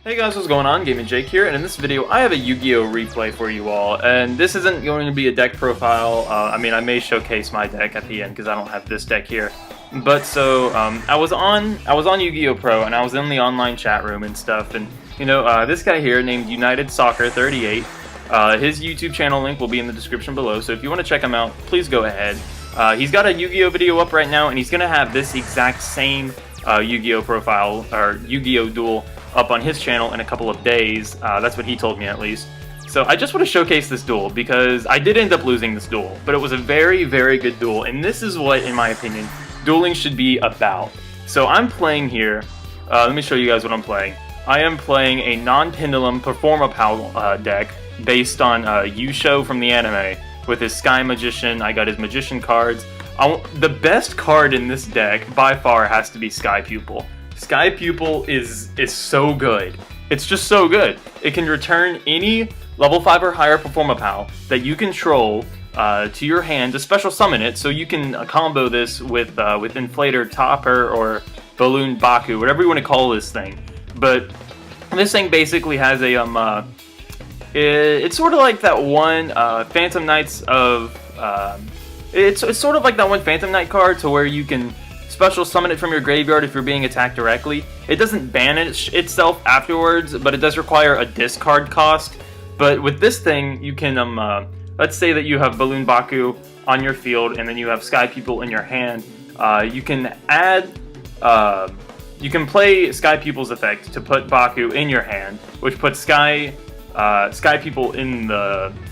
Hey guys, what's going on? Gaming Jake here, and in this video I have a Yu-Gi-Oh! Replay for you all, and this isn't going to be a deck profile. I may showcase my deck at the end because I don't have this deck here. But so, I was on Yu-Gi-Oh! Pro, and I was in the online chat room and stuff, and this guy here named United Soccer 38, his YouTube channel link will be in the description below, so if you want to check him out, please go ahead. He's got a Yu-Gi-Oh! Video up right now, and he's going to have this exact same Yu-Gi-Oh! Profile, or Yu-Gi-Oh! Duel, up on his channel in a couple of days. That's what he told me, at least. So I just want to showcase this duel because I did end up losing this duel, but it was a very, very good duel, and this is what, in my opinion, dueling should be about. So I'm playing here. Let me show you guys what I'm playing. I am playing a non-pendulum Performapal deck based on Yusho from the anime with his Sky Magician. I got his Magician cards. The best card in this deck by far has to be Sky Pupil. Sky Pupil is so good. It's just so good. It can return any level 5 or higher Performapal that you control to your hand to special summon it, so you can combo this with Inflator Topper or Balloon Baku, whatever you want to call this thing. But this thing basically has a it's sort of like that one Phantom Knights of it's sort of like that one Phantom Knight card to where you can special summon it from your graveyard if you're being attacked directly. It doesn't banish itself afterwards, but it does require a discard cost. But with this thing, you can, let's say that you have Balloon Baku on your field, and then you have Sky Pupil in your hand. You can add, you can play Sky Pupil's effect to put Baku in your hand, which puts Sky Pupil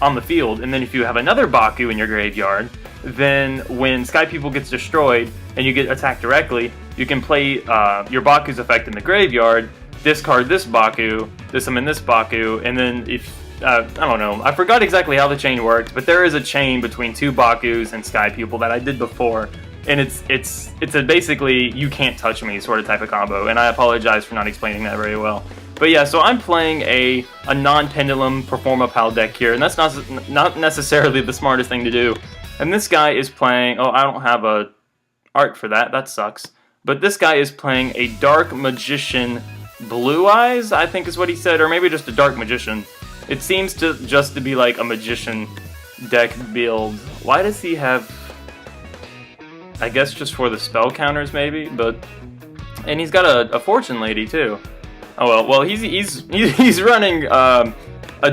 on the field, and then if you have another Baku in your graveyard, then when Sky Pupil gets destroyed and you get attacked directly, you can play your Baku's effect in the graveyard, discard this Baku, summon this Baku, and then if I don't know, I forgot exactly how the chain worked, but there is a chain between two Bakus and Sky Pupil that I did before, and it's a basically you can't touch me sort of type of combo, and I apologize for not explaining that very well. But yeah, so I'm playing a non-pendulum Performapal deck here, and that's not necessarily the smartest thing to do. And this guy is playing, oh, I don't have a art for that, that sucks. But this guy is playing a Dark Magician Blue Eyes, I think is what he said, or maybe just a Dark Magician. It seems to just to be like a Magician deck build. Why does he have, I guess just for the spell counters maybe, but, and he's got a Fortune Lady too. Oh well, he's running a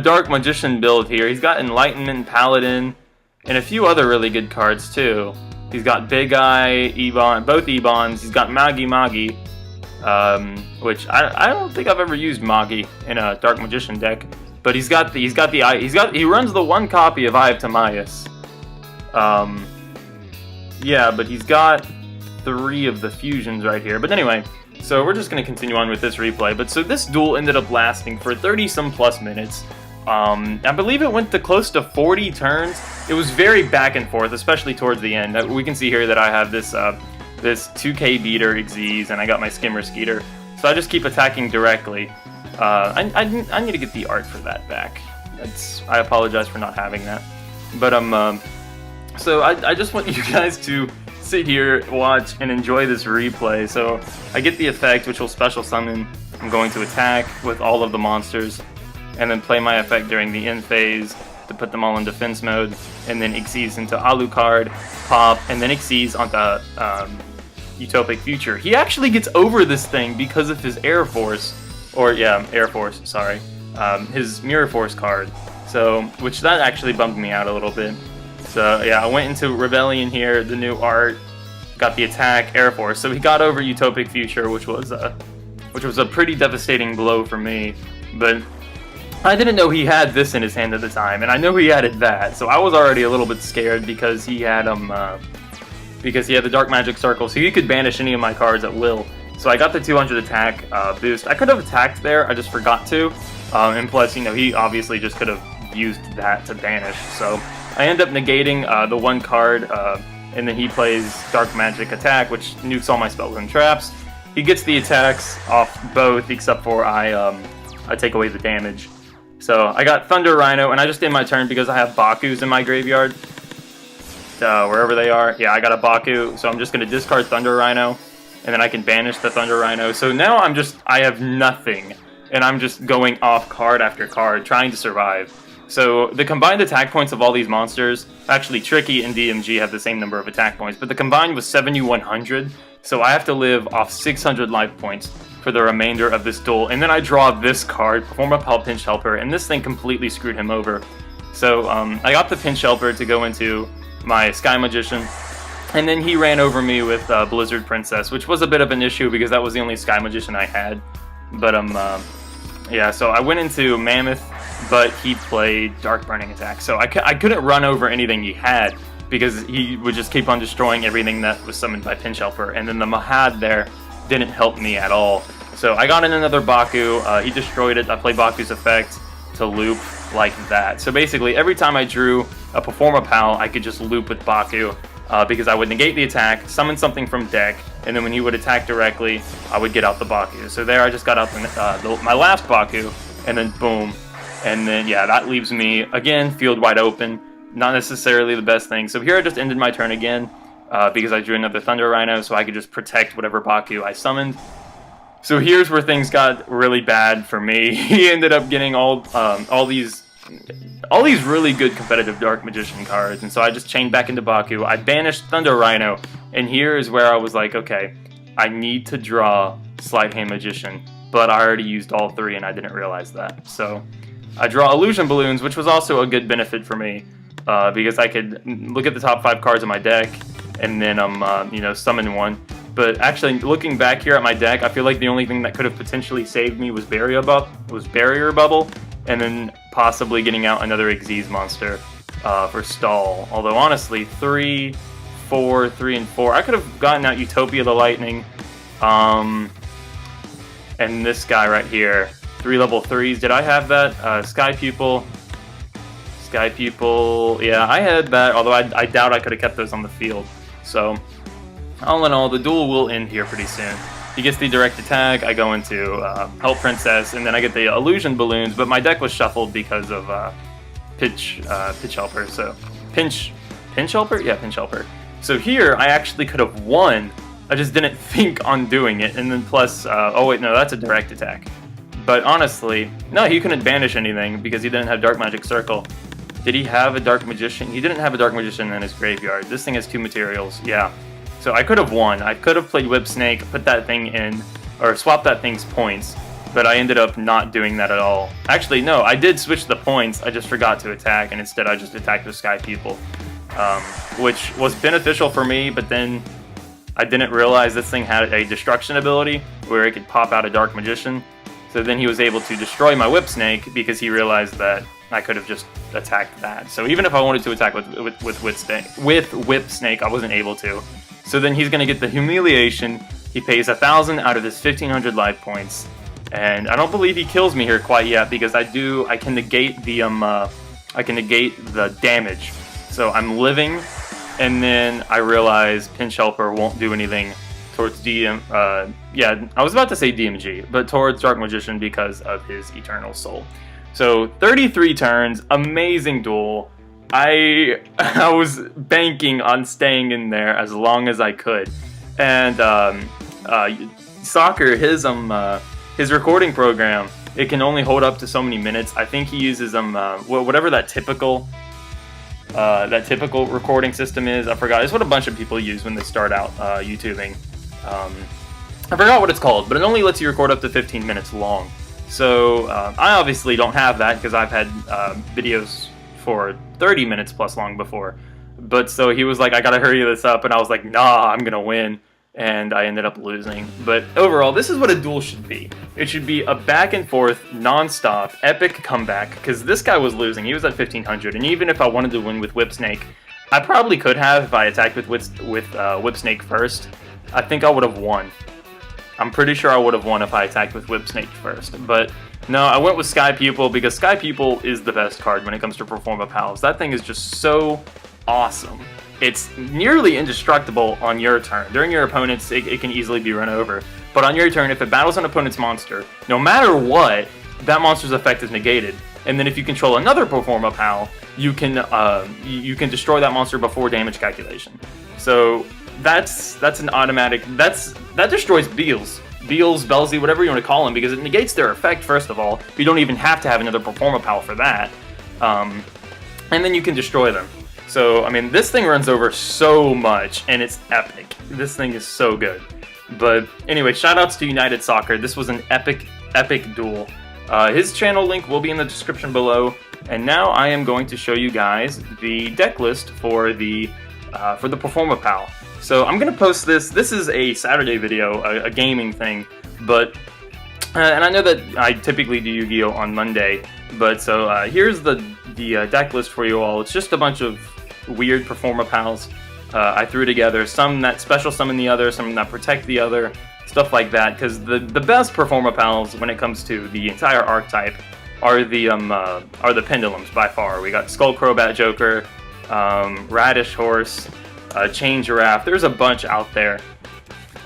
Dark Magician build here. He's got Enlightenment Paladin and a few other really good cards too. He's got Big Eye, Ebon, both Ebons. He's got Magi, which I don't think I've ever used Magi in a Dark Magician deck. But he runs the one copy of Eye of Timaeus. Yeah, but he's got 3 of the fusions right here. But anyway, so we're just going to continue on with this replay. But so this duel ended up lasting for 30-some plus minutes. I believe it went to close to 40 turns. It was very back and forth, especially towards the end. We can see here that I have this 2K beater Xyz, and I got my Skimmer Skeeter. So I just keep attacking directly. I need to get the art for that back. I apologize for not having that. But so I just want you guys to sit here, watch, and enjoy this replay. So I get the effect, which will special summon. I'm going to attack with all of the monsters, and then play my effect during the end phase to put them all in defense mode, and then Xyz into Alucard, pop, and then Xyz onto Utopic Future. He actually gets over this thing because of his Air Force, sorry, his Mirror Force card. So, which that actually bummed me out a little bit. So yeah, I went into Rebellion here, the new art, got the attack, Air Force. So he got over Utopic Future, which was a pretty devastating blow for me, but I didn't know he had this in his hand at the time, and I know he added that, so I was already a little bit scared because he had the Dark Magic Circle, so he could banish any of my cards at will. So I got the 200 attack boost. I could have attacked there, I just forgot to, and plus, he obviously just could have used that to banish. So I end up negating the one card, and then he plays Dark Magic Attack, which nukes all my spells and traps. He gets the attacks off both, except for I take away the damage. So I got Thunder Rhino, and I just did my turn because I have Bakus in my graveyard. Wherever they are. Yeah, I got a Baku, so I'm just going to discard Thunder Rhino, and then I can banish the Thunder Rhino. So now I have nothing. and I'm just going off card after card, trying to survive. So the combined attack points of all these monsters, actually Tricky and DMG have the same number of attack points, but the combined was 7,100, so I have to live off 600 life points for the remainder of this duel. And then I draw this card, Perform a Pal Pinch Helper, and this thing completely screwed him over. So I got the Pinch Helper to go into my Sky Magician, and then he ran over me with Blizzard Princess, which was a bit of an issue because that was the only Sky Magician I had. But yeah, so I went into Mammoth, but he played Dark Burning Attack, so I couldn't run over anything he had because he would just keep on destroying everything that was summoned by Pinch Helper, and then the Mahad there didn't help me at all. So I got in another Baku, he destroyed it, I played Baku's effect to loop like that. So basically every time I drew a Perform a Pal, I could just loop with Baku, because I would negate the attack, summon something from deck, and then when he would attack directly, I would get out the Baku. So there I just got out my last Baku, and then boom. And then, yeah, that leaves me, again, field wide open. Not necessarily the best thing. So here I just ended my turn again, because I drew another Thunder Rhino, so I could just protect whatever Baku I summoned. So here's where things got really bad for me. He ended up getting all these really good competitive Dark Magician cards, and so I just chained back into Baku. I banished Thunder Rhino, and here is where I was like, okay, I need to draw Sleight Hand Magician, but I already used all three and I didn't realize that. So I draw Illusion Balloons, which was also a good benefit for me, because I could look at the top 5 cards of my deck and then you know, summon one. But actually, looking back here at my deck, I feel like the only thing that could have potentially saved me was Barrier Bubble, and then possibly getting out another Xyz monster for stall. Although honestly, 3, 4, 3, and 4, I could have gotten out Utopia the Lightning, and this guy right here, 3 level 3s. Did I have that? Sky Pupil, yeah, I had that, although I doubt I could have kept those on the field. So all in all, the duel will end here pretty soon. He gets the direct attack, I go into Help Princess, and then I get the Illusion Balloons, but my deck was shuffled because of Pinch Helper, so Pinch Helper? Yeah, Pinch Helper. So here, I actually could have won, I just didn't think on doing it, and then plus, oh wait, no, that's a direct attack. But honestly, no, he couldn't banish anything because he didn't have Dark Magic Circle. Did he have a Dark Magician? He didn't have a Dark Magician in his graveyard. This thing has 2 materials, yeah. So I could have won. I could have played Whip Snake, put that thing in, or swap that thing's points, but I ended up not doing that at all. Actually, no, I did switch the points, I just forgot to attack, and instead I just attacked with Sky People, which was beneficial for me, but then I didn't realize this thing had a destruction ability where it could pop out a Dark Magician. So then he was able to destroy my Whip Snake because he realized that I could have just attacked that. So even if I wanted to attack with Whip Snake, I wasn't able to. So then he's going to get the Humiliation. He pays 1,000 out of his 1,500 life points. And I don't believe he kills me here quite yet because I can negate the damage. So I'm living, and then I realize Pinch Helper won't do anything towards yeah, I was about to say DMG, but towards Dark Magician because of his Eternal Soul. So 33 turns, amazing duel. I was banking on staying in there as long as I could, and Soccer, his recording program, it can only hold up to so many minutes. I think he uses whatever that typical recording system is. I forgot. It's what a bunch of people use when they start out YouTubing. I forgot what it's called, but it only lets you record up to 15 minutes long. So I obviously don't have that because I've had videos for 30 minutes plus long before. But so he was like, I gotta hurry this up, and I was like, nah, I'm gonna win. And I ended up losing. But overall, this is what a duel should be. It should be a back and forth, non-stop, epic comeback, because this guy was losing. He was at 1,500, and even if I wanted to win with Whip Snake, I probably could have if I attacked with Whip Snake first. I think I would have won. I'm pretty sure I would have won if I attacked with Whip Snake first. But no, I went with Sky Pupil because Sky Pupil is the best card when it comes to Perform a Pals. That thing is just so awesome. It's nearly indestructible on your turn. During your opponent's, it can easily be run over. But on your turn, if it battles an opponent's monster, no matter what, that monster's effect is negated. And then if you control another Perform a Pal, you can destroy that monster before damage calculation. So that's an automatic. That destroys Beals. Beals, Belsey, whatever you want to call them, because it negates their effect, first of all. You don't even have to have another Performapal for that. And then you can destroy them. So, I mean, this thing runs over so much, and it's epic. This thing is so good. But anyway, shoutouts to United Soccer. This was an epic duel. His channel link will be in the description below. And now I am going to show you guys the deck list for the Performapal. So I'm going to post this. This is a Saturday video, a gaming thing. But, and I know that I typically do Yu-Gi-Oh! On Monday. But so here's the deck list for you all. It's just a bunch of weird Performapals I threw together. Some that special summon the other, some that protect the other, stuff like that. Because the best Performapals when it comes to the entire archetype are the Pendulums by far. We got Skull Crobat Joker, Radish Horse, Chain Giraffe. There's a bunch out there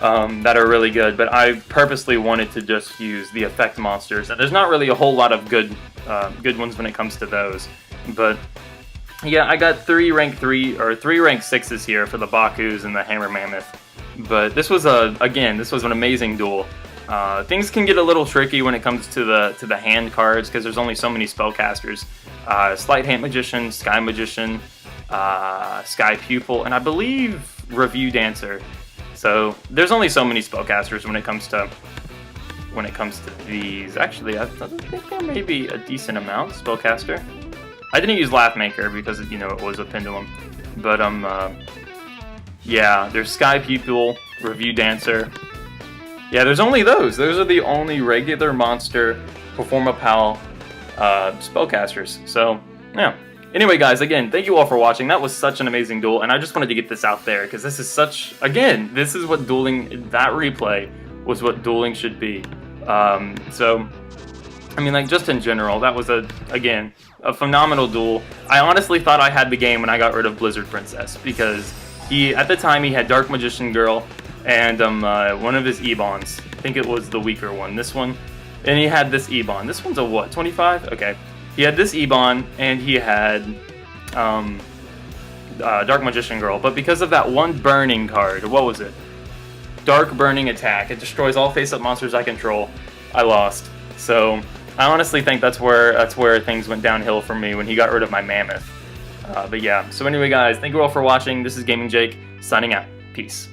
that are really good, but I purposely wanted to just use the effect monsters, and there's not really a whole lot of good ones when it comes to those. But yeah, I got three rank 6s here for the Bakus and the Hammer Mammoth. But this was an amazing duel. Things can get a little tricky when it comes to the hand cards, because there's only so many spellcasters. Sleight Hand Magician, Sky Magician, Sky Pupil, and I believe Review Dancer. So there's only so many spellcasters when it comes to these. Actually, I think there may be a decent amount spellcaster. I didn't use Laughmaker because it was a Pendulum, but yeah, there's Sky Pupil, Review Dancer. Yeah, there's only those. Those are the only regular monster Performapal spellcasters. So yeah. Anyway, guys, again, thank you all for watching. That was such an amazing duel, and I just wanted to get this out there, because this is this is what dueling, that replay was what dueling should be. So, I mean, like, just in general, that was, a phenomenal duel. I honestly thought I had the game when I got rid of Blizzard Princess, because at the time, he had Dark Magician Girl, and one of his Ebons. I think it was the weaker one, this one. And he had this Ebon. This one's a what, 25? Okay. He had this Ebon, and he had Dark Magician Girl, but because of that one burning card, what was it? Dark Burning Attack. It destroys all face-up monsters I control. I lost. So I honestly think that's where things went downhill for me when he got rid of my Mammoth. But yeah. So anyway, guys, thank you all for watching. This is Gaming Jake signing out. Peace.